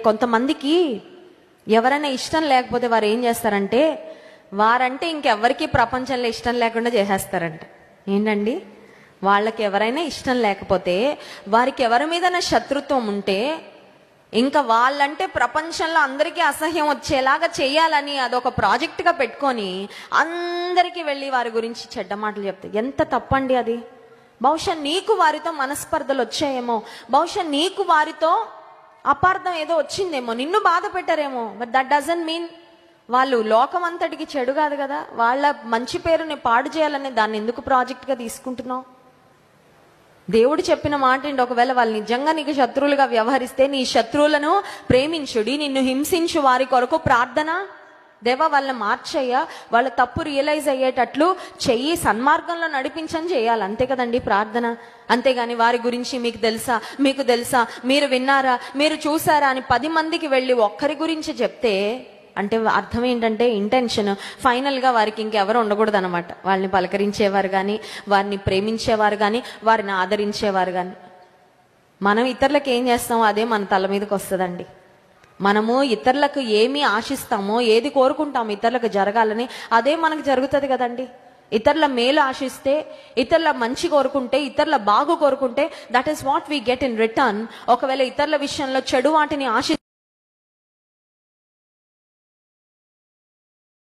కొంతమందికి ఎవరైనా ఇష్టం లేకపోతే వారు ఏం చేస్తారంటే, వారంటే ఇంకెవరికి ప్రపంచంలో ఇష్టం లేకుండా చేసేస్తారంట. ఏంటండి, వాళ్ళకి ఎవరైనా ఇష్టం లేకపోతే, వారికి ఎవరి మీద శత్రుత్వం ఉంటే, ఇంకా వాళ్ళంటే ప్రపంచంలో అందరికీ అసహ్యం వచ్చేలాగా చేయాలని అదొక ప్రాజెక్ట్గా పెట్టుకొని అందరికీ వెళ్ళి వారి గురించి చెడ్డ మాటలు చెప్తే ఎంత తప్పండి అది. బహుశా నీకు వారితో మనస్పర్ధలు వచ్చాయేమో, బహుశా నీకు వారితో అపార్థం ఏదో వచ్చిందేమో, నిన్ను బాధ పెట్టారేమో. బట్ దట్ డజంట్ మీన్ వాళ్ళు లోకం అంతటికి చెడు కాదు కదా. వాళ్ళ మంచి పేరుని పాడు చేయాలని దాన్ని ఎందుకు ప్రాజెక్ట్గా తీసుకుంటున్నావు? దేవుడు చెప్పిన మాట ఏంటి, ఒకవేళ వాళ్ళు నిజంగా నీకు శత్రువులుగా వ్యవహరిస్తే నీ శత్రువులను ప్రేమించుడి, నిన్ను హింసించు వారి కొరకు ప్రార్థన. దేవా వాళ్ళని మార్చయ్యా, వాళ్ళ తప్పు రియలైజ్ అయ్యేటట్లు చెయ్యి, సన్మార్గంలో నడిపించని చేయాలి, అంతే కదండి ప్రార్థన. అంతేగాని వారి గురించి మీకు తెలుసా, మీకు తెలుసా, మీరు విన్నారా, మీరు చూసారా అని 10 మందికి వెళ్ళి ఒక్కరి గురించి చెప్తే అంటే అర్థం ఏంటంటే, ఇంటెన్షన్ ఫైనల్గా వారికి ఇంకెవరు ఉండకూడదు అనమాట. వాళ్ళని పలకరించేవారు కానీ, వారిని ప్రేమించేవారు కానీ, వారిని ఆదరించేవారు కానీ. మనం ఇతరులకు ఏం చేస్తామో అదే మన తల మీదకి వస్తుందండి. మనము ఇతరులకు ఏమి ఆశిస్తామో, ఏది కోరుకుంటామో ఇతరులకు జరగాలని, అదే మనకు జరుగుతుంది కదండి. ఇతరుల మేలు ఆశిస్తే, ఇతరుల మంచి కోరుకుంటే, ఇతరుల బాగు కోరుకుంటే, that is what we get in return. ఒకవేళ ఇతరుల విషయంలో చెడు వాటిని